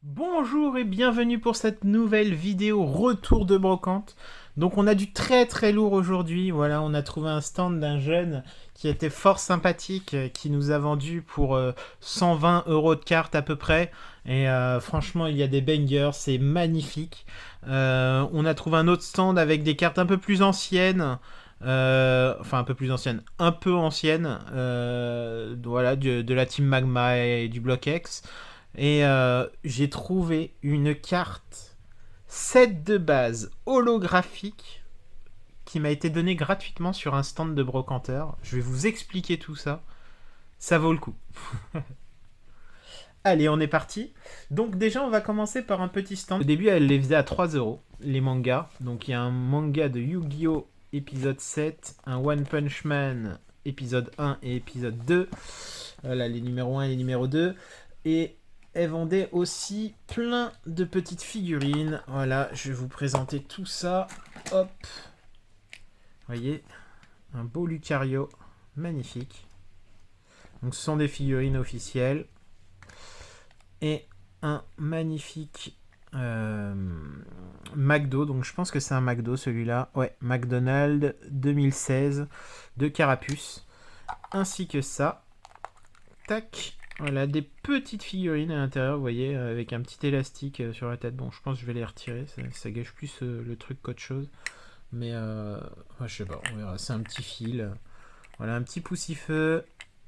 Bonjour et bienvenue pour cette nouvelle vidéo retour de brocante. Donc on a du très très lourd aujourd'hui. Voilà, on a trouvé un stand d'un jeune qui était fort sympathique, qui nous a vendu pour 120 euros de carte à peu près. Et franchement, il y a des bangers, c'est magnifique. On a trouvé un autre stand avec des cartes un peu plus anciennes. Enfin un peu plus anciennes, un peu anciennes, voilà, de la team Magma et du Block X. Et j'ai trouvé une carte set de base holographique qui m'a été donnée gratuitement sur un stand de brocanteur. Je vais vous expliquer tout ça. Ça vaut le coup. Allez, on est parti. Donc déjà, on va commencer par un petit stand. Au début, elle les faisait à 3 euros, les mangas. Donc il y a un manga de Yu-Gi-Oh! Épisode 7, un One Punch Man épisode 1 et épisode 2. Voilà, les numéros 1 et les numéros 2. Et elle vendait aussi plein de petites figurines. Voilà, je vais vous présenter tout ça. Hop. Vous voyez, un beau Lucario. Magnifique. Donc ce sont des figurines officielles. Et un magnifique McDo. Donc je pense que c'est un McDo celui-là. Ouais, McDonald's 2016 de Carapuce. Ainsi que ça. Tac. Voilà, des petites figurines à l'intérieur, vous voyez, avec un petit élastique sur la tête. Bon, je pense que je vais les retirer, ça gâche plus le truc qu'autre chose. Mais, je sais pas, on verra. C'est un petit fil. Voilà, un petit poussifeu.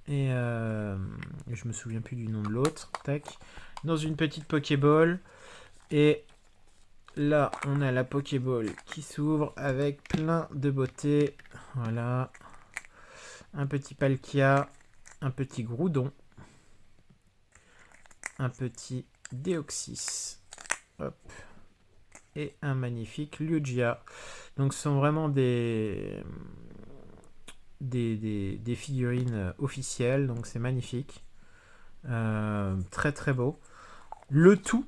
Et je me souviens plus du nom de l'autre. Tac. Dans une petite Pokéball. Et là, on a la Pokéball qui s'ouvre avec plein de beauté. Voilà. Un petit Palkia. Un petit Groudon. Un petit Deoxys. Hop. Et un magnifique Lugia. Donc ce sont vraiment des figurines officielles, donc c'est magnifique. Très très beau. Le tout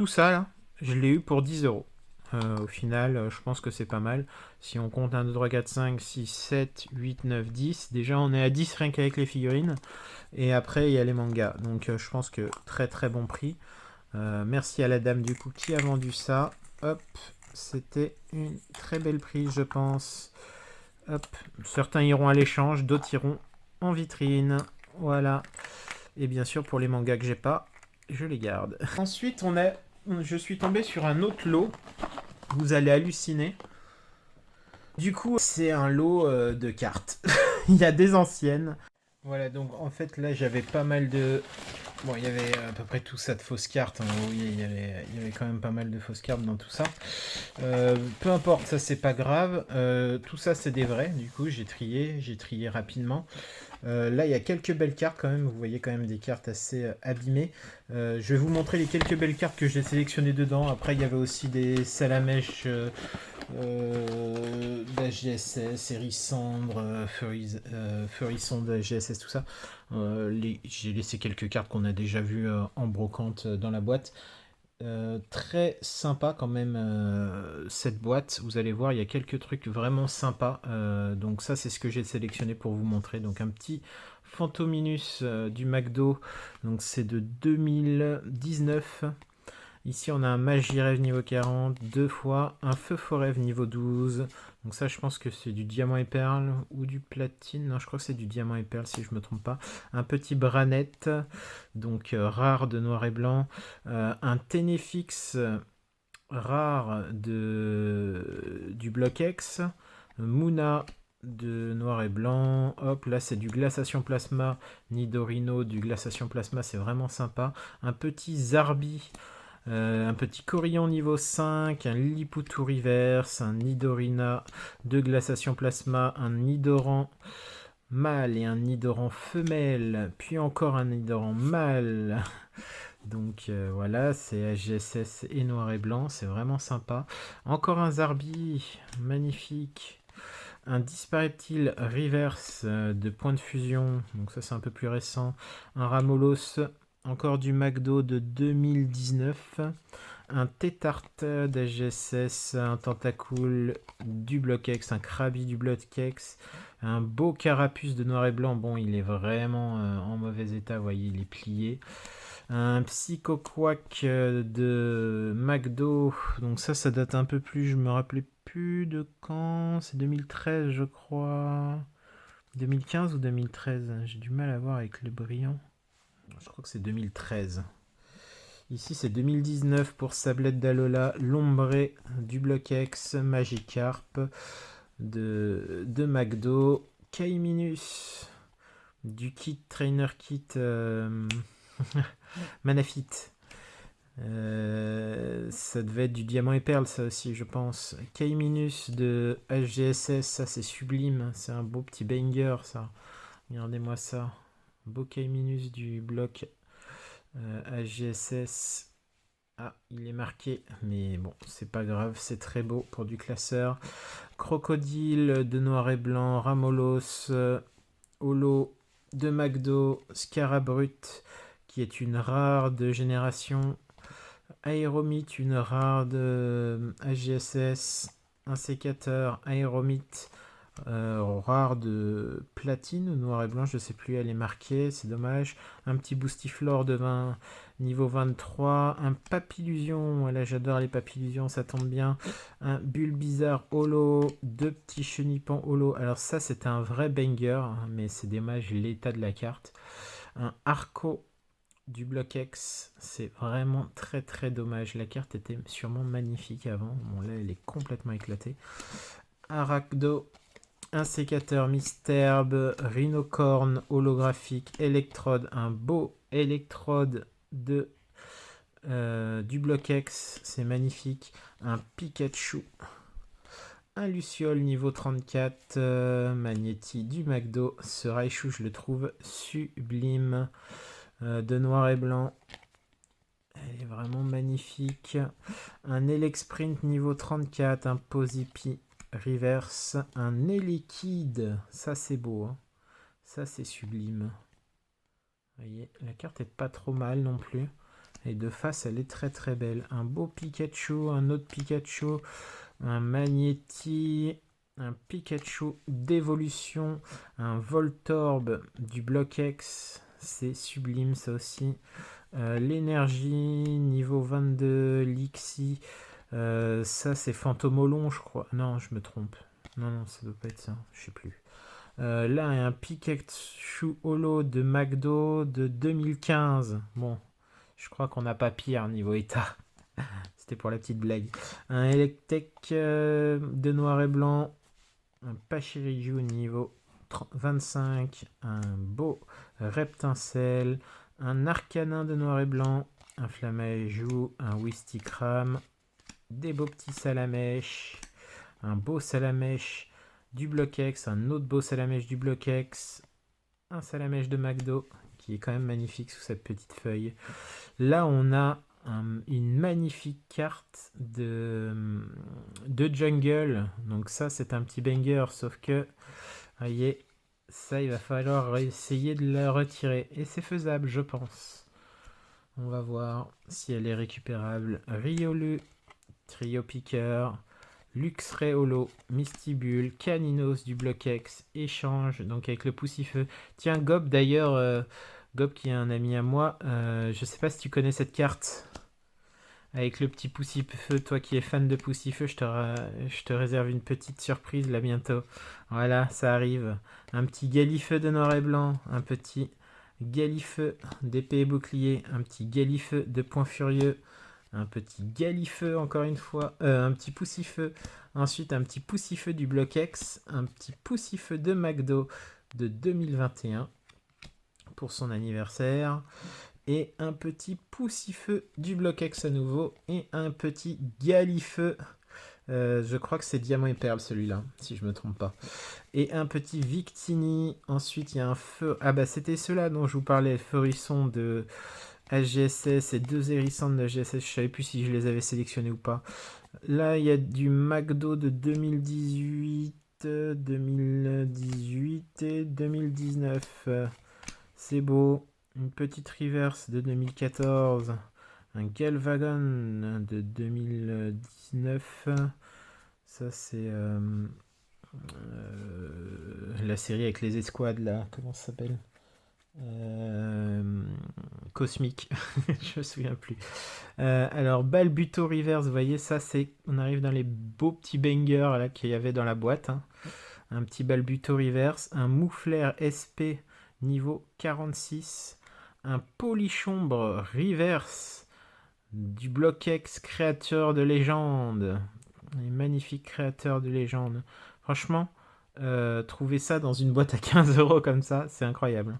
ça là, je l'ai eu pour 10 euros. Au final, je pense que c'est pas mal. Si on compte 1, 2, 3, 4, 5, 6, 7, 8, 9, 10, déjà on est à 10 rien qu'avec les figurines. Et après, il y a les mangas. Donc je pense que très très bon prix. Merci à la dame du coup qui a vendu ça. Hop, c'était une très belle prise, je pense. Hop, certains iront à l'échange, d'autres iront en vitrine. Voilà. Et bien sûr, pour les mangas que j'ai pas, je les garde. Ensuite, je suis tombé sur un autre lot. Vous allez halluciner. Du coup, c'est un lot de cartes. Il y a des anciennes. Voilà, donc en fait, là, j'avais pas mal de. Bon, il y avait à peu près tout ça de fausses cartes. Hein. Oui, il y avait quand même pas mal de fausses cartes dans tout ça. Peu importe, ça c'est pas grave. Tout ça c'est des vrais. Du coup, j'ai trié rapidement. Là, il y a quelques belles cartes quand même. Vous voyez quand même des cartes assez abîmées. Je vais vous montrer les quelques belles cartes que j'ai sélectionnées dedans. Après, il y avait aussi des salamèches d'AGSS, Hérissandre, Furisson d'AGSS, tout ça. J'ai laissé quelques cartes qu'on a déjà vues en brocante dans la boîte. Très sympa quand même cette boîte. Vous allez voir, il y a quelques trucs vraiment sympas. Donc ça, c'est ce que j'ai sélectionné pour vous montrer. Donc un petit Phantominus du McDo. Donc c'est de 2019. Ici, on a un Magirève niveau 40, deux fois, un Feu Forêve niveau 12. Donc ça, je pense que c'est du diamant et perle ou du platine. Non, je crois que c'est du diamant et perle si je me trompe pas. Un petit Branette, donc rare de noir et blanc. Un Ténéfix rare du Block X. Mouna de noir et blanc. Hop, là c'est du glaciation plasma. Nidorino du glaciation plasma, c'est vraiment sympa. Un petit Zarbi. Un petit Corillon niveau 5, un Liliputu reverse, un Nidorina de glaciation plasma, un Nidoran mâle et un Nidoran femelle, puis encore un Nidoran mâle. Donc voilà, c'est HGSS et noir et blanc, c'est vraiment sympa. Encore un Zarbi, magnifique. Un Dispareptile reverse de point de fusion, donc ça c'est un peu plus récent. Un Ramolos, encore du McDo de 2019. Un Tétarte d'HGSS, un Tentacool du Block-X, un Krabi du Block-X, un beau Carapuce de noir et blanc. Bon, il est vraiment en mauvais état, vous voyez, il est plié. Un Psycho Quack de McDo. Donc ça date un peu plus. Je me rappelais plus de quand. C'est 2013, je crois. 2015 ou 2013. J'ai du mal à voir avec le brillant. Je crois que c'est 2013. Ici, c'est 2019 pour Sablette d'Alola, Lombré du Bloc X, Magikarp de McDo, Kaiminus du kit Trainer Kit Manafit. Ça devait être du diamant et perle, ça aussi, je pense. Kaiminus de HGSS, ça c'est sublime. C'est un beau petit banger, ça. Regardez-moi ça. Beau Kaiminus du bloc HGSS. Ah, il est marqué, mais bon, c'est pas grave, c'est très beau pour du classeur. Crocodile de noir et blanc, Ramolos, Holo de McDo, Scarabrut, qui est une rare de génération, Aéromite, une rare de AGSS, un sécateur, Aéromite, rare de platine ou noir et blanc, je sais plus, elle est marquée, c'est dommage. Un petit Boostiflore de 20, niveau 23, un Papillusion, là j'adore les Papillusions, ça tombe bien. Un Bulbizarre holo, deux petits Chenipans holo, alors ça c'est un vrai banger, mais c'est dommage l'état de la carte. Un Arco du bloc X, c'est vraiment très très dommage, la carte était sûrement magnifique avant, bon là elle est complètement éclatée. Arachdo, un sécateur Misterbe, Rhinocorn holographique, électrode, un beau électrode de du bloc X, c'est magnifique, un Pikachu, un Luciole niveau 34, Magnéti du McDo, ce Raichu je le trouve sublime, de noir et blanc, elle est vraiment magnifique, un Elexprint niveau 34, un Posipi reverse, un Elekid, ça c'est beau, hein. Ça c'est sublime. Vous voyez, la carte est pas trop mal non plus. Et de face, elle est très très belle. Un beau Pikachu, un autre Pikachu, un Magnéti, un Pikachu d'évolution, un Voltorb du bloc X. C'est sublime ça aussi. L'énergie, niveau 22, Lixie. Ça c'est Fantomolon, je crois. Non, je me trompe. Non, ça doit pas être ça. Je sais plus. Là, il y a un Pikachu Holo de McDo de 2015. Bon, je crois qu'on n'a pas pire niveau état. C'était pour la petite blague. Un Electek de noir et blanc. Un Pachiriju niveau 25. Un beau Reptincelle. Un Arcanin de noir et blanc. Un Flammajou. Un Wistikram. Des beaux petits Salamèches. Un beau Salamèche du bloc X, un autre beau Salamèche du bloc X, un Salamèche de McDo qui est quand même magnifique sous cette petite feuille. Là, on a une magnifique carte de jungle. Donc ça, c'est un petit banger, sauf que, voyez, ça, il va falloir essayer de la retirer. Et c'est faisable, je pense. On va voir si elle est récupérable. Riolu, Trio Piqueur, Luxray Holo, Mistibule, Caninos du bloc X, échange, donc avec le Poussifeu. Tiens, Gob d'ailleurs, Gob qui est un ami à moi, je sais pas si tu connais cette carte. Avec le petit Poussifeu, toi qui es fan de Poussifeu, je te réserve une petite surprise là bientôt. Voilà, ça arrive. Un petit Galifeu de noir et blanc, un petit Galifeu d'épée et bouclier, un petit Galifeu de poing furieux, un petit Galifeu encore une fois, un petit Poussifeu, ensuite un petit Poussifeu du bloc X, un petit Poussifeu de McDo de 2021 pour son anniversaire, et un petit Poussifeu du bloc X à nouveau, et un petit Galifeu, je crois que c'est Diamant et Perle celui-là, si je me trompe pas, et un petit Victini, ensuite il y a un feu, ah bah c'était ceux-là dont je vous parlais, Feurisson de HGSS et deux hérissants de HGSS, je savais plus si je les avais sélectionnés ou pas. Là, il y a du McDo de 2018, 2018 et 2019. C'est beau. Une petite reverse de 2014. Un Galvagon de 2019. Ça, c'est la série avec les escouades, là. Comment ça s'appelle? Euh, Cosmique, je me souviens plus. Alors, Balbuto Reverse, vous voyez, ça c'est. On arrive dans les beaux petits bangers là qu'il y avait dans la boîte, hein. Un petit Balbuto Reverse, un Mouflair SP niveau 46, un Polichombre Reverse du Block-X créateur de légende. Un magnifique créateur de légende. Franchement, trouver ça dans une boîte à 15 € comme ça, c'est incroyable.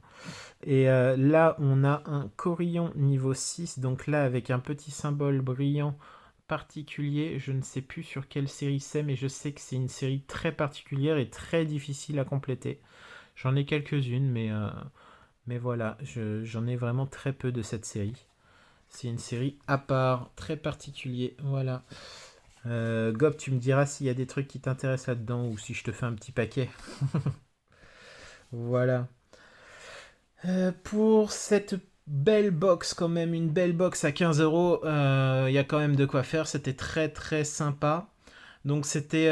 Et là, on a un Corillon niveau 6, donc là, avec un petit symbole brillant particulier. Je ne sais plus sur quelle série c'est, mais je sais que c'est une série très particulière et très difficile à compléter. J'en ai quelques-unes, mais voilà, j'en ai vraiment très peu de cette série. C'est une série à part, très particulier, voilà. Gob, tu me diras s'il y a des trucs qui t'intéressent là-dedans ou si je te fais un petit paquet. Voilà. Pour cette belle box, quand même, une belle box à 15 €, il y a quand même de quoi faire. C'était très très sympa. Donc c'était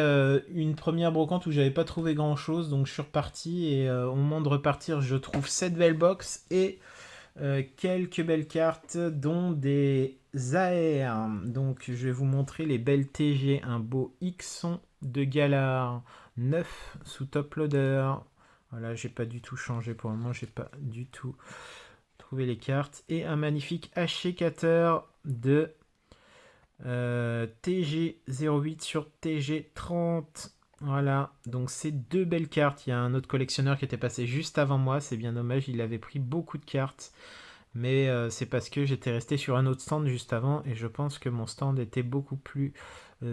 une première brocante où j'avais pas trouvé grand chose. Donc je suis reparti et au moment de repartir, je trouve cette belle box et quelques belles cartes, dont des AR. Donc je vais vous montrer les belles TG. Un beau Xon de Galar 9 sous top loader. Voilà, j'ai pas du tout changé pour le moment, j'ai pas du tout trouvé les cartes. Et un magnifique hachécateur de TG08 sur TG30. Voilà, donc c'est deux belles cartes. Il y a un autre collectionneur qui était passé juste avant moi, c'est bien dommage, il avait pris beaucoup de cartes. Mais c'est parce que j'étais resté sur un autre stand juste avant et je pense que mon stand était beaucoup plus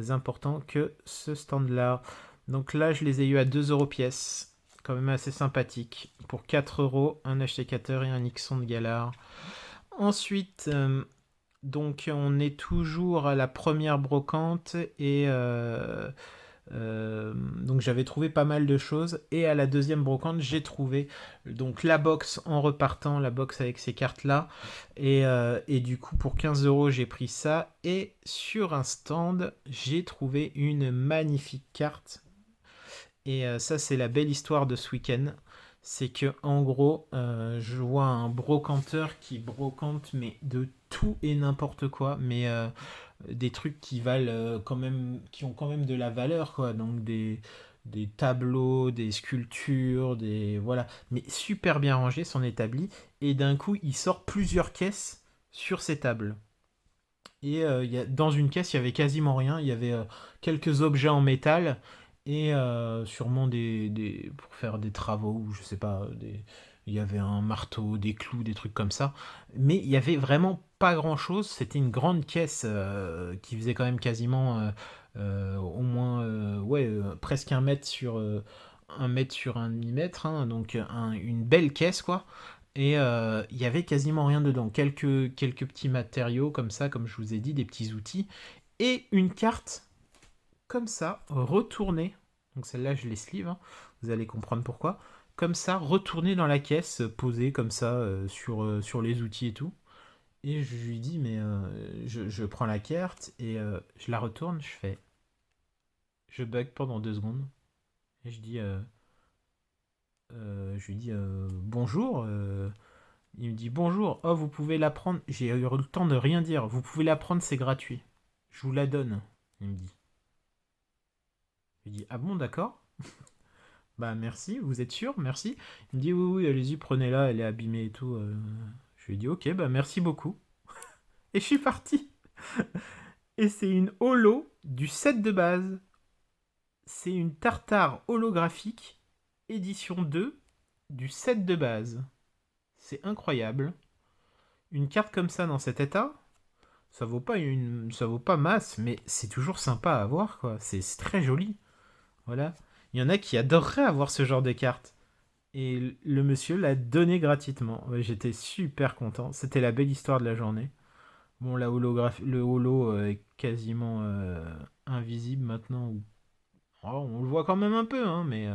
important que ce stand-là. Donc là, je les ai eu à 2 € pièce. Quand même assez sympathique. Pour 4 €, un hachécateur et un Nixon de Galar. Ensuite, donc on est toujours à la première brocante et donc j'avais trouvé pas mal de choses et à la deuxième brocante j'ai trouvé donc la box en repartant, la box avec ces cartes là et du coup pour 15 € j'ai pris ça et sur un stand j'ai trouvé une magnifique carte et ça c'est la belle histoire de ce week-end. C'est que en gros je vois un brocanteur qui brocante mais de tout et n'importe quoi, mais des trucs qui valent quand même, qui ont quand même de la valeur, quoi. Donc des tableaux, des sculptures, des voilà, mais super bien rangés, son établi. Et d'un coup, il sort plusieurs caisses sur ces tables. Et dans une caisse, il y avait quasiment rien. Il y avait quelques objets en métal et sûrement pour faire des travaux ou je sais pas. Il y avait un marteau, des clous, des trucs comme ça. Mais il y avait vraiment pas grand chose. C'était une grande caisse qui faisait quand même quasiment au moins ouais, presque 1 mètre sur 1 mètre sur 1 demi-mètre, hein. Donc une belle caisse quoi. Et il y avait quasiment rien dedans. Quelques petits matériaux comme ça, comme je vous ai dit, des petits outils. Et une carte comme ça, retournée. Donc celle-là, je les sleeve, hein. Vous allez comprendre pourquoi. Comme ça, retournée dans la caisse, posée comme ça sur les outils et tout. Et je lui dis, mais je prends la carte et je la retourne, je fais. Je bug pendant 2 secondes. Et je lui dis bonjour. Il me dit bonjour, oh vous pouvez la prendre. J'ai eu le temps de rien dire. Vous pouvez la prendre, c'est gratuit. Je vous la donne. Il me dit. Je lui dis ah bon d'accord. Bah merci, vous êtes sûr, merci. Il me dit oui oui allez-y prenez-la, elle est abîmée et tout. Je lui dis ok bah merci beaucoup. Et je suis parti. Et c'est une holo du set de base. C'est une tartare holographique édition 2 du set de base. C'est incroyable. Une carte comme ça dans cet état, ça vaut pas masse, mais c'est toujours sympa à avoir, quoi. C'est très joli. Voilà. Il y en a qui adoreraient avoir ce genre de carte. Et le monsieur l'a donné gratuitement. Ouais, j'étais super content. C'était la belle histoire de la journée. Bon, le holo est quasiment invisible maintenant. Oh, on le voit quand même un peu, hein, mais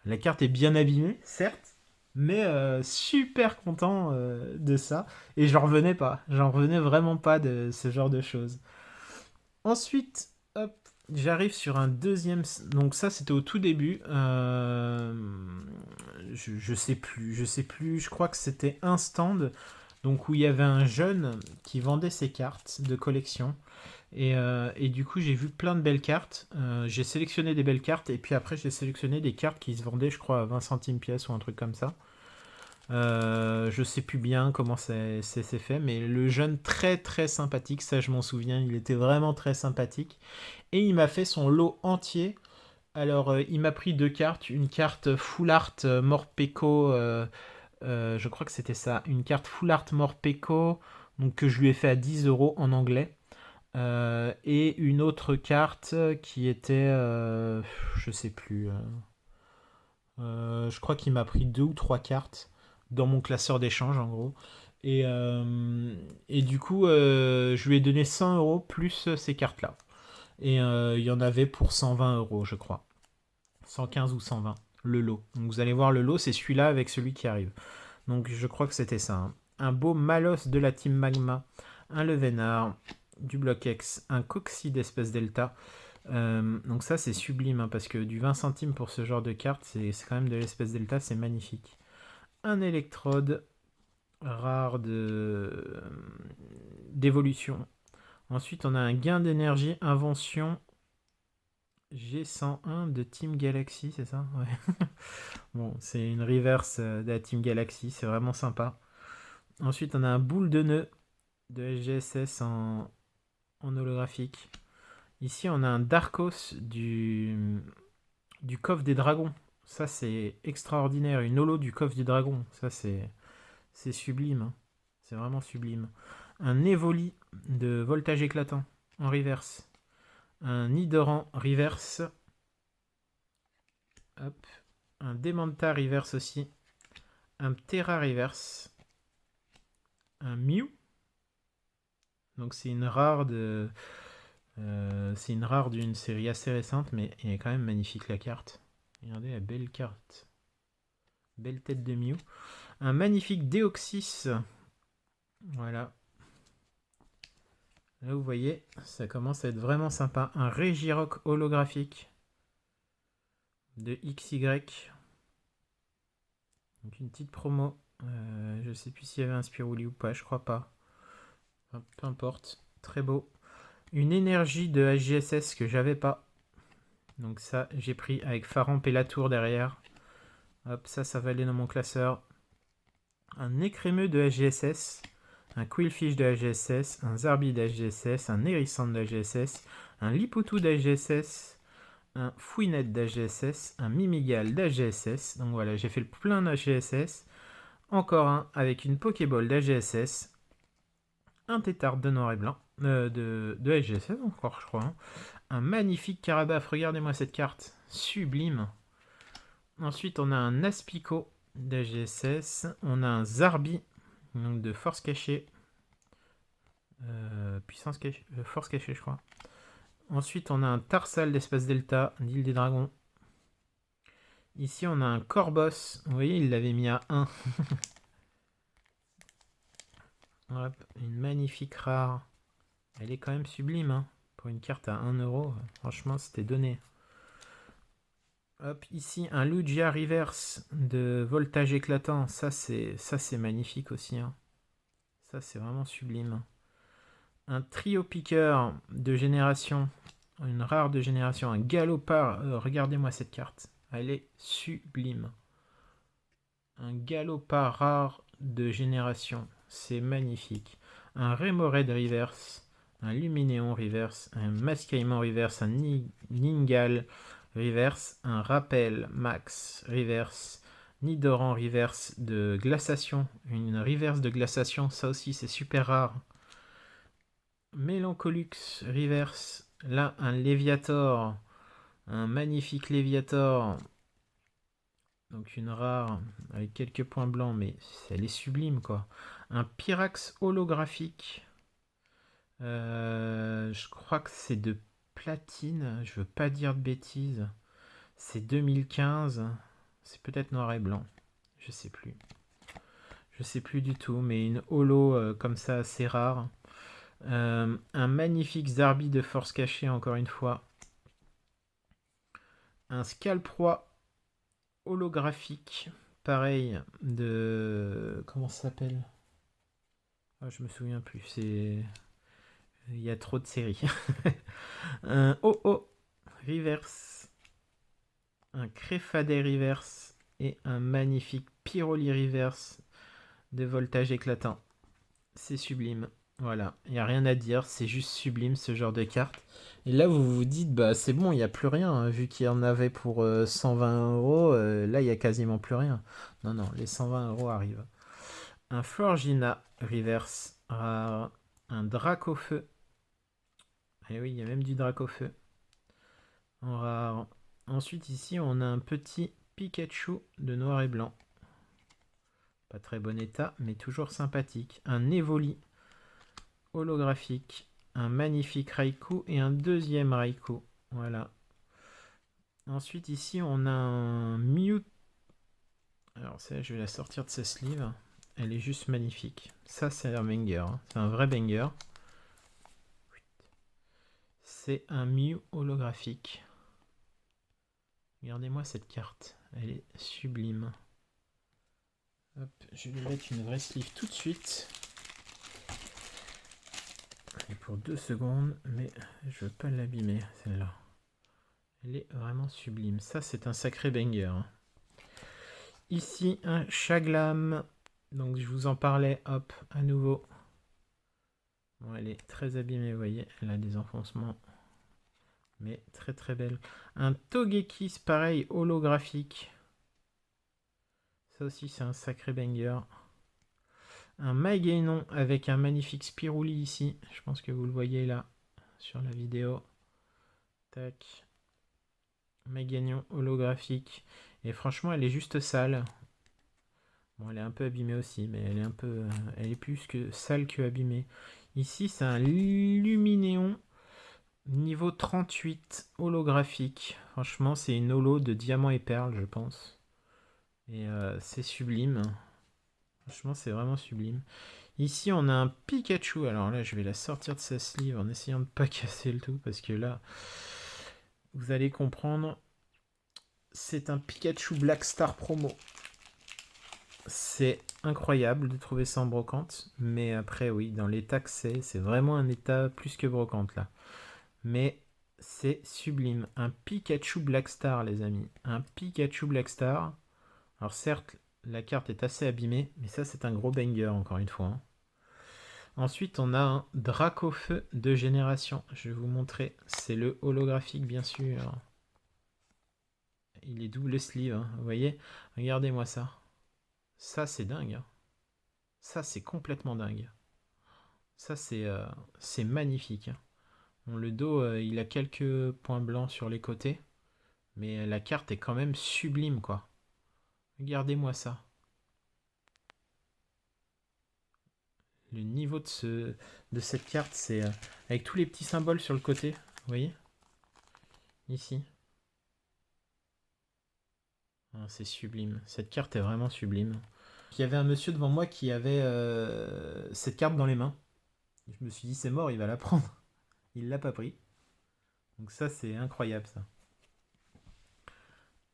la carte est bien abîmée, certes. Mais super content de ça. Et j'en revenais pas. J'en revenais vraiment pas de ce genre de choses. Ensuite, hop. j'arrive sur un deuxième. Donc ça, c'était au tout début. Je sais plus. Je sais plus. Je crois que c'était un stand. Donc où il y avait un jeune qui vendait ses cartes de collection. Et du coup, j'ai vu plein de belles cartes. J'ai sélectionné des belles cartes. Et puis après, j'ai sélectionné des cartes qui se vendaient, je crois, à 20 centimes pièce ou un truc comme ça. Je sais plus bien comment c'est fait, mais le jeune très très sympathique, ça je m'en souviens, il était vraiment très sympathique. Et il m'a fait son lot entier. Alors il m'a pris deux cartes, une carte Full Art Morpeko, je crois que c'était ça, une carte Full Art Morpeko, donc que je lui ai fait à 10 euros en anglais. Et une autre carte qui était, je sais plus, je crois qu'il m'a pris deux ou trois cartes dans mon classeur d'échange en gros. Et du coup, je lui ai donné 100 euros plus ces cartes-là. Et il y en avait pour 120 euros, je crois. 115 ou 120, le lot. Donc vous allez voir le lot, c'est celui-là avec celui qui arrive. Donc je crois que c'était ça, hein. Un beau Malos de la Team Magma, un Levenard, du Bloc X, un Coxy d'espèce Delta. Donc ça c'est sublime, hein, parce que du 20 centimes pour ce genre de carte, c'est quand même de l'espèce Delta, c'est magnifique. Un électrode rare d'évolution. Ensuite on a un gain d'énergie, invention G101 de Team Galaxy, c'est ça? Ouais. Bon, c'est une reverse de la Team Galaxy, c'est vraiment sympa. Ensuite, on a un boule de nœud de SGSS en holographique. Ici, on a un Darkos du coffre des dragons. Ça, c'est extraordinaire. Une holo du coffre du dragon. Ça, c'est sublime, hein. C'est vraiment sublime. Un Evoli de voltage éclatant en reverse. Un Nidoran reverse. Hop. Un Demanta reverse aussi. Un Terra reverse. Un Mew. Donc c'est une rare c'est une rare d'une série assez récente, mais elle est quand même magnifique la carte. Regardez la belle carte. Belle tête de Mew. Un magnifique Deoxys. Voilà. Là vous voyez, ça commence à être vraiment sympa. Un Regirock holographique de XY. Donc une petite promo. Je sais plus s'il y avait un Spiruli ou pas, je crois pas. Enfin, peu importe. Très beau. Une énergie de HGSS que j'avais pas. Donc ça, j'ai pris avec Faramp et Latour derrière. Hop, ça va aller dans mon classeur. Un écrémeux de HGSS, un Quillfish de HGSS, un Zarbi de HGSS, un Hérissant de HGSS, un Lipoutou d'HGSS, un Fouinet d'HGSS, un Mimigal d'HGSS. Donc voilà, j'ai fait le plein d'HGSS. Encore un avec une Pokéball d'HGSS, un Tétard de noir et blanc, de HGSS encore, je crois, hein. Un magnifique Carabaf, regardez-moi cette carte, sublime. Ensuite, on a un Aspico d'HGSS, on a un Zarbi, donc de force cachée, puissance cachée, force cachée, je crois. Ensuite, on a un Tarsal d'Espace Delta, d'Île des Dragons. Ici, on a un Corbos, vous voyez, il l'avait mis à 1. Hop, une magnifique rare. Elle est quand même sublime, hein. Pour une carte à 1 euro, franchement, c'était donné. Hop, ici, un Lugia Reverse de voltage éclatant. Ça, c'est magnifique aussi, hein. Ça, c'est vraiment sublime. Un trio piqueur de génération. Une rare de génération. Un galopard. Regardez-moi cette carte. Elle est sublime. Un galopard rare de génération. C'est magnifique. Un Remoraid Reverse. Un Luminéon Reverse. Un Mascaïman Reverse. Un Ningal Reverse. Un Rappel Max Reverse. Nidoran Reverse de glaciation. Une reverse de glaciation. Ça aussi, c'est super rare. Melancholux Reverse. Là, un Léviator. Un magnifique Léviator. Donc une rare avec quelques points blancs, mais elle est sublime quoi. Un Pyrax holographique. Je crois que c'est de platine. Je veux pas dire de bêtises. C'est 2015. C'est peut-être noir et blanc. Je sais plus. Je sais plus du tout, mais une holo comme ça assez rare. Un magnifique Zarbi de force cachée encore une fois. Un Scalproie holographique. Pareil de... Comment ça s'appelle? Ah, je me souviens plus. C'est... Il y a trop de séries. Un OO reverse. Un Créfadet reverse. Et un magnifique Pyroli reverse de voltage éclatant. C'est sublime. Voilà, il n'y a rien à dire, c'est juste sublime ce genre de carte. Et là, vous vous dites, bah c'est bon, il n'y a plus rien, hein, vu qu'il y en avait pour 120 euros, là, il n'y a quasiment plus rien. Non, non, les 120 euros arrivent. Un Florgina reverse rare, un Dracofeu. Et oui, il y a même du Dracofeu en rare. Ensuite, ici, on a un petit Pikachu de noir et blanc. Pas très bon état, mais toujours sympathique. Un Evoli holographique, un magnifique Raikou et un deuxième Raikou. Voilà. Ensuite, ici, on a un Mew. Alors, ça, je vais la sortir de ce sleeve. Elle est juste magnifique. Ça, c'est un banger. Hein. C'est un vrai banger. C'est un Mew holographique. Regardez-moi cette carte. Elle est sublime. Hop, je vais lui mettre une vraie sleeve tout de suite. Et pour 2 secondes, mais je veux pas l'abîmer, celle-là. Elle est vraiment sublime. Ça, c'est un sacré banger. Hein. Ici, un Chaglam. Donc, je vous en parlais. Hop, à nouveau. Bon, elle est très abîmée, vous voyez. Elle a des enfoncements. Mais très très belle. Un Togekiss, pareil, holographique. Ça aussi, c'est un sacré banger. Un Maigainon avec un magnifique Spirouli ici. Je pense que vous le voyez là, sur la vidéo. Tac. Maigainon holographique. Et franchement, elle est juste sale. Bon, elle est un peu abîmée aussi, mais elle est un peu, elle est plus que sale que abîmée. Ici, c'est un Luminéon niveau 38 holographique. Franchement, c'est une holo de diamant et perles, je pense. Et c'est sublime. Franchement, c'est vraiment sublime. Ici, on a un Pikachu. Alors là, je vais la sortir de sa sleeve en essayant de ne pas casser le tout, parce que là, vous allez comprendre. C'est un Pikachu Black Star promo. C'est incroyable de trouver ça en brocante, mais après oui, dans l'état que c'est vraiment un état plus que brocante là. Mais c'est sublime. Un Pikachu Black Star, les amis. Un Pikachu Black Star. Alors certes, la carte est assez abîmée, mais ça c'est un gros banger encore une fois. Hein. Ensuite, on a un Dracofeu de génération. Je vais vous montrer. C'est le holographique, bien sûr. Il est double sleeve, hein. Vous voyez? Regardez-moi ça. Ça, c'est dingue. Hein. Ça, c'est complètement dingue. Ça, c'est magnifique. Hein. Bon, le dos, il a quelques points blancs sur les côtés. Mais la carte est quand même sublime, quoi. Regardez-moi ça. Le niveau de cette carte, c'est... avec tous les petits symboles sur le côté. Vous voyez? Ici. Ah, c'est sublime. Cette carte est vraiment sublime. Il y avait un monsieur devant moi qui avait cette carte dans les mains. Je me suis dit, c'est mort, il va la prendre. Il l'a pas pris. Donc ça, c'est incroyable, ça.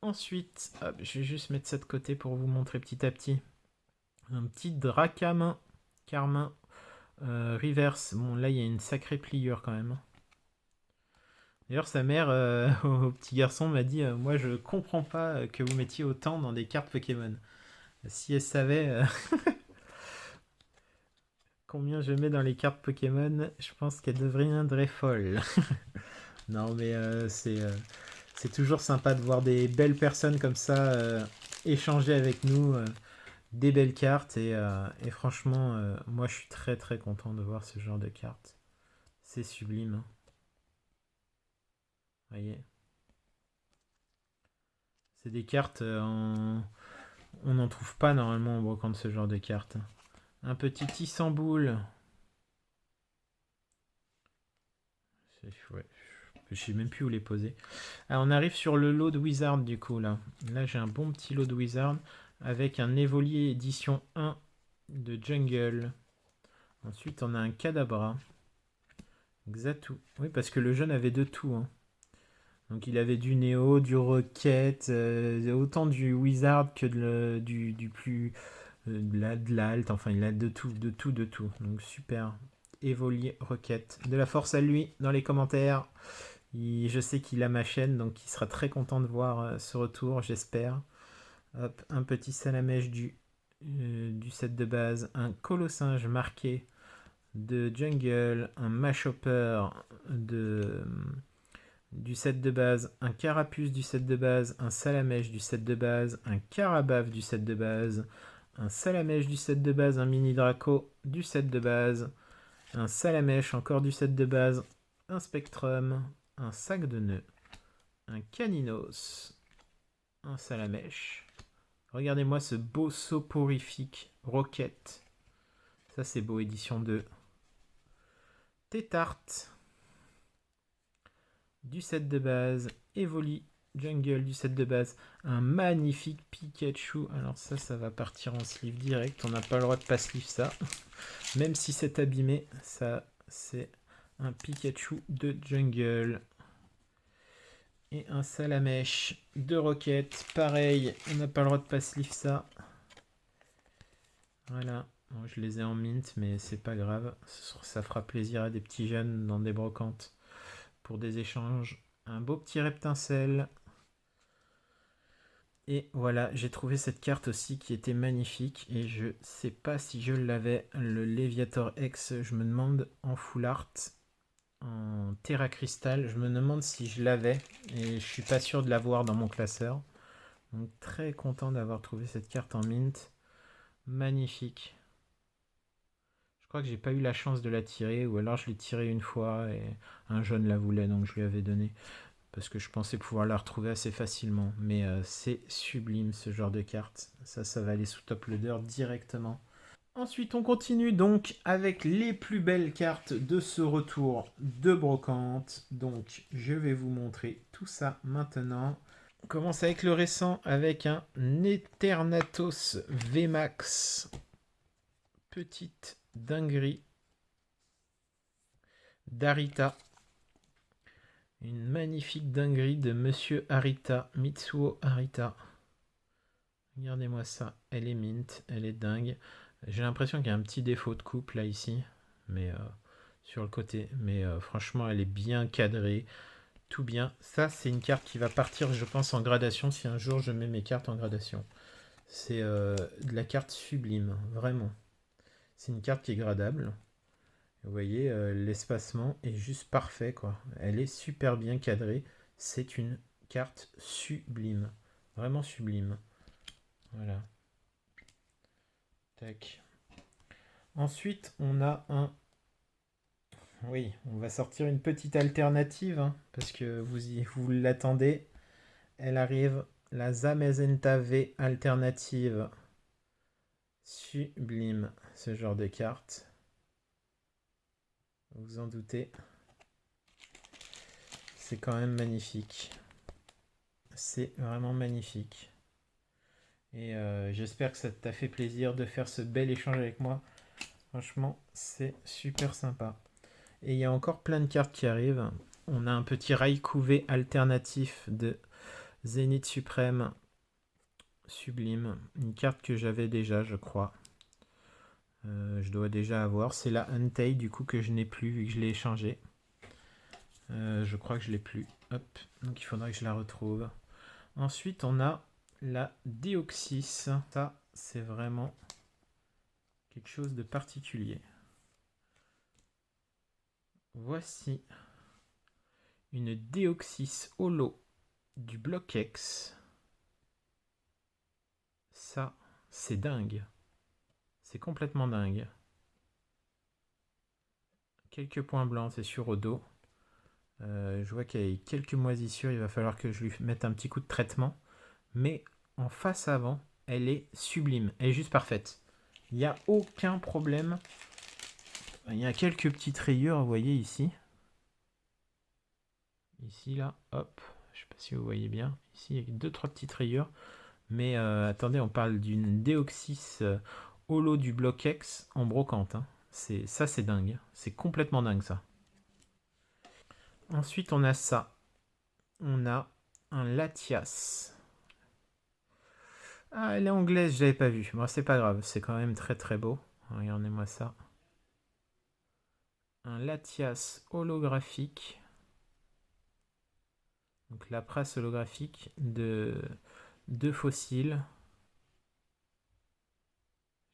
Ensuite, hop, je vais juste mettre ça de côté pour vous montrer petit à petit. Un petit Dracamin, Carmin, reverse. Bon, là, il y a une sacrée pliure quand même. D'ailleurs, sa mère, au petit garçon, m'a dit moi, je comprends pas que vous mettiez autant dans des cartes Pokémon. Si elle savait combien je mets dans les cartes Pokémon, je pense qu'elle deviendrait folle. Non, mais c'est toujours sympa de voir des belles personnes comme ça échanger avec nous des belles cartes. Et franchement, moi, je suis très très content de voir ce genre de cartes. C'est sublime. Hein. Vous voyez? C'est des cartes, on n'en trouve pas normalement en brocante ce genre de cartes. Un petit Tissamboul. Ouais, je sais même plus où les poser. Alors, on arrive sur le lot de Wizard du coup là. Là j'ai un bon petit lot de Wizard avec un Evolier édition 1 de Jungle. Ensuite on a un Kadabra. Xatu. Oui parce que le jeune avait de tout. Hein. Donc il avait du Néo, du Rocket, autant du Wizard que du plus... de l'alt, enfin il a de tout, de tout, de tout. Donc super. Evoli Rocket. De la force à lui dans les commentaires. Je sais qu'il a ma chaîne, donc il sera très content de voir ce retour, j'espère. Hop, un petit salamèche du set de base, un colossinge marqué de jungle, un mashhopper du set de base, un carapuce du set de base, un salamèche du set de base, un carabave du set de base, un salamèche du set de base, un mini draco du set de base, un salamèche encore du set de base, un spectrum, un sac de nœuds, un caninos, un salamèche. Regardez-moi ce beau soporifique Rocket. Ça c'est beau, édition 2. Tétarte du set de base, Evoli Jungle du set de base, un magnifique Pikachu. Alors ça va partir en sleeve direct, on n'a pas le droit de pas sleeve ça. Même si c'est abîmé, ça c'est un Pikachu de jungle. Et un salamèche de Rocket, pareil, on n'a pas le droit de pas sleeve ça. Voilà, bon, je les ai en mint, mais c'est pas grave, ça fera plaisir à des petits jeunes dans des brocantes pour des échanges. Un beau petit reptincelle. Et voilà, j'ai trouvé cette carte aussi qui était magnifique. Et je sais pas si je l'avais. Le Léviator X, je me demande en full art, en Terra Crystal. Je me demande si je l'avais. Et je suis pas sûr de l'avoir dans mon classeur. Donc très content d'avoir trouvé cette carte en mint. Magnifique. Je crois que j'ai pas eu la chance de la tirer. Ou alors je l'ai tirée une fois et un jeune la voulait donc je lui avais donné. Parce que je pensais pouvoir la retrouver assez facilement. Mais c'est sublime ce genre de carte. Ça va aller sous top loader directement. Ensuite, on continue donc avec les plus belles cartes de ce retour de brocante. Donc, je vais vous montrer tout ça maintenant. On commence avec le récent, avec un Eternatus VMAX. Petite dinguerie d'Arita. Une magnifique dinguerie de Monsieur Arita, Mitsuo Arita. Regardez-moi ça, elle est mint, elle est dingue. J'ai l'impression qu'il y a un petit défaut de coupe là ici, mais sur le côté. Mais franchement, elle est bien cadrée, tout bien. Ça, c'est une carte qui va partir, je pense, en gradation si un jour je mets mes cartes en gradation. C'est de la carte sublime, vraiment. C'est une carte qui est gradable. Vous voyez, l'espacement est juste parfait, quoi. Elle est super bien cadrée. C'est une carte sublime. Vraiment sublime. Voilà. Tac. Ensuite, on a un... Oui, on va sortir une petite alternative, hein, parce que vous l'attendez. Elle arrive, la Zamazenta V alternative. Sublime, ce genre de carte. Vous en doutez. C'est quand même magnifique. C'est vraiment magnifique. Et j'espère que ça t'a fait plaisir de faire ce bel échange avec moi. Franchement, c'est super sympa. Et il y a encore plein de cartes qui arrivent. On a un petit Raikou V alternatif de Zénith Suprême. Sublime. Une carte que j'avais déjà, je crois. Je dois déjà avoir. C'est la Entei, du coup, que je n'ai plus, vu que je l'ai échangé. Je crois que je l'ai plus. Hop. Donc il faudra que je la retrouve. Ensuite, on a la Deoxys. Ça, c'est vraiment quelque chose de particulier. Voici une Deoxys Holo du bloc X. Ça, c'est dingue. C'est complètement dingue. Quelques points blancs, c'est sûr, au dos. Je vois qu'il y a quelques moisissures. Il va falloir que je lui mette un petit coup de traitement. Mais en face avant, elle est sublime. Elle est juste parfaite. Il n'y a aucun problème. Il y a quelques petites rayures, vous voyez ici. Ici, là, hop. Je ne sais pas si vous voyez bien. Ici, il y a 2-3 petites rayures. Mais attendez, on parle d'une Deoxys Holo du bloc X en brocante. Hein. Ça, c'est dingue. C'est complètement dingue, ça. Ensuite, on a ça. on a un Latias. Ah, elle est anglaise, je l'avais pas vue. Bon, c'est pas grave, c'est quand même très très beau. Regardez-moi ça. Un Latias holographique. Donc la presse holographique de deux fossiles.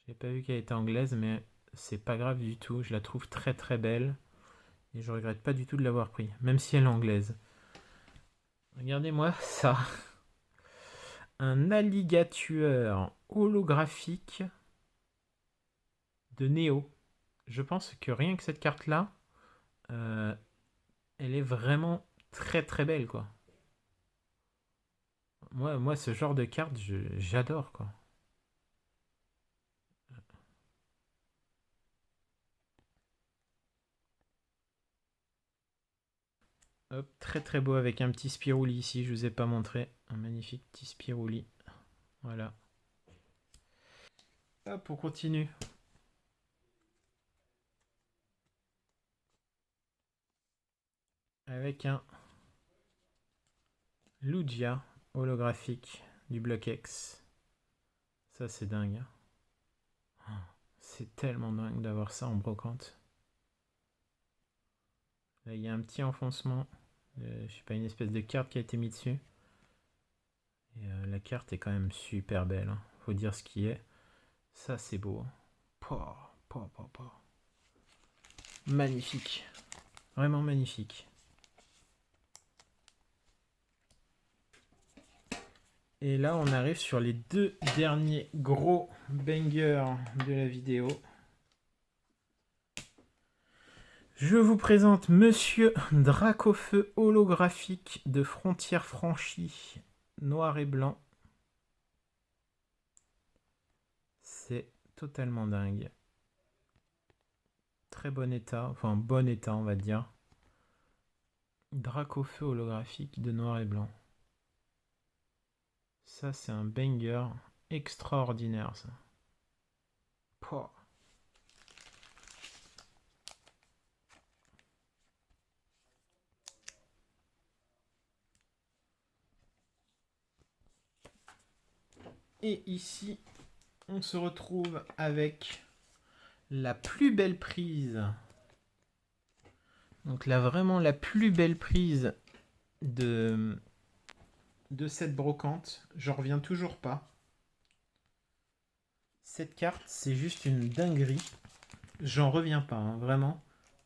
J'ai pas vu qu'elle était anglaise, mais c'est pas grave du tout. Je la trouve très très belle. Et je regrette pas du tout de l'avoir pris, même si elle est anglaise. Regardez-moi ça. Un alligator holographique de Neo. Je pense que rien que cette carte-là, euh, elle est vraiment très très belle, quoi. Moi ce genre de carte, j'adore, quoi. Hop, très très beau avec un petit Spirouli ici, je vous ai pas montré. Un magnifique petit Spirouli. Voilà. Hop, on continue. Avec un Lugia holographique du bloc X. Ça c'est dingue. C'est tellement dingue d'avoir ça en brocante. Là il y a un petit enfoncement. Je sais pas, une espèce de carte qui a été mise dessus. Et la carte est quand même super belle. Hein. Faut dire ce qui est. Ça c'est beau. Pouah, pouah, pouah, pouah. Magnifique. Vraiment magnifique. Et là, on arrive sur les deux derniers gros bangers de la vidéo. Je vous présente Monsieur Dracofeu holographique de Frontières Franchies, noir et blanc. C'est totalement dingue. Très bon état, enfin bon état on va dire. Dracofeu holographique de noir et blanc. Ça c'est un banger extraordinaire ça. Pouah. Et ici, on se retrouve avec la plus belle prise. Donc là, vraiment la plus belle prise de cette brocante. J'en reviens toujours pas. Cette carte, c'est juste une dinguerie. J'en reviens pas, hein, vraiment.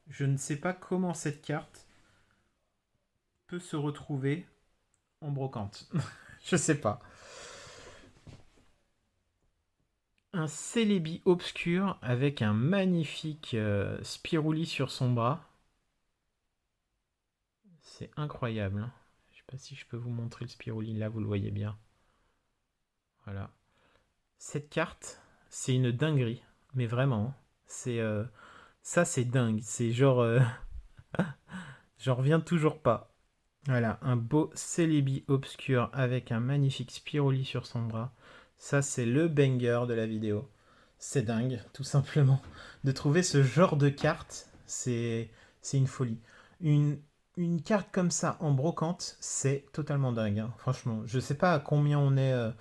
Je ne sais pas comment cette carte peut se retrouver en brocante. Je sais pas. Un Celebi obscur avec un magnifique Spirouli sur son bras. C'est incroyable. Hein. Je sais pas si je peux vous montrer le Spirouli. Là, vous le voyez bien. Voilà. Cette carte, c'est une dinguerie. Mais vraiment. C'est ça, c'est dingue. C'est genre... j'en reviens toujours pas. Voilà, un beau Celebi obscur avec un magnifique Spirouli sur son bras. Ça, c'est le banger de la vidéo. C'est dingue, tout simplement. De trouver ce genre de carte, c'est une folie. Une, une carte comme ça en brocante, c'est totalement dingue. Hein. Franchement, je sais pas à combien on est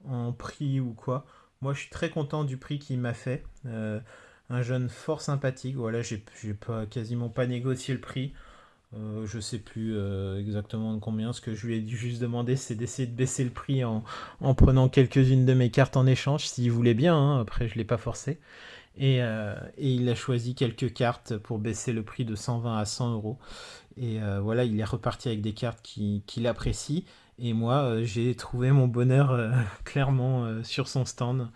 en prix ou quoi. Moi, je suis très content du prix qu'il m'a fait. Un jeune fort sympathique. Voilà, j'ai pas, quasiment pas négocié le prix. Je sais plus exactement de combien. Ce que je lui ai juste demandé, c'est d'essayer de baisser le prix en prenant quelques-unes de mes cartes en échange, s'il voulait bien. Hein. Après, je l'ai pas forcé. Et il a choisi quelques cartes pour baisser le prix de 120 à 100 euros. Et voilà, il est reparti avec des cartes qu'il apprécie. Et moi, j'ai trouvé mon bonheur clairement sur son stand.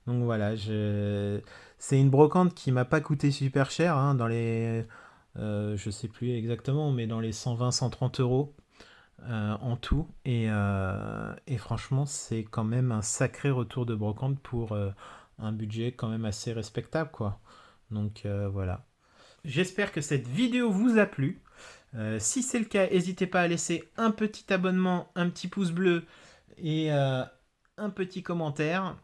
Donc voilà, c'est une brocante qui m'a pas coûté super cher, hein, dans les je sais plus exactement, mais dans les 120-130 euros en tout. Et franchement, c'est quand même un sacré retour de brocante pour un budget quand même assez respectable, quoi. Donc voilà. J'espère que cette vidéo vous a plu. Si c'est le cas, n'hésitez pas à laisser un petit abonnement, un petit pouce bleu et un petit commentaire.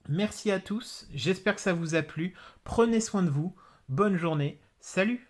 Merci à tous. J'espère que ça vous a plu. Prenez soin de vous. Bonne journée. Salut!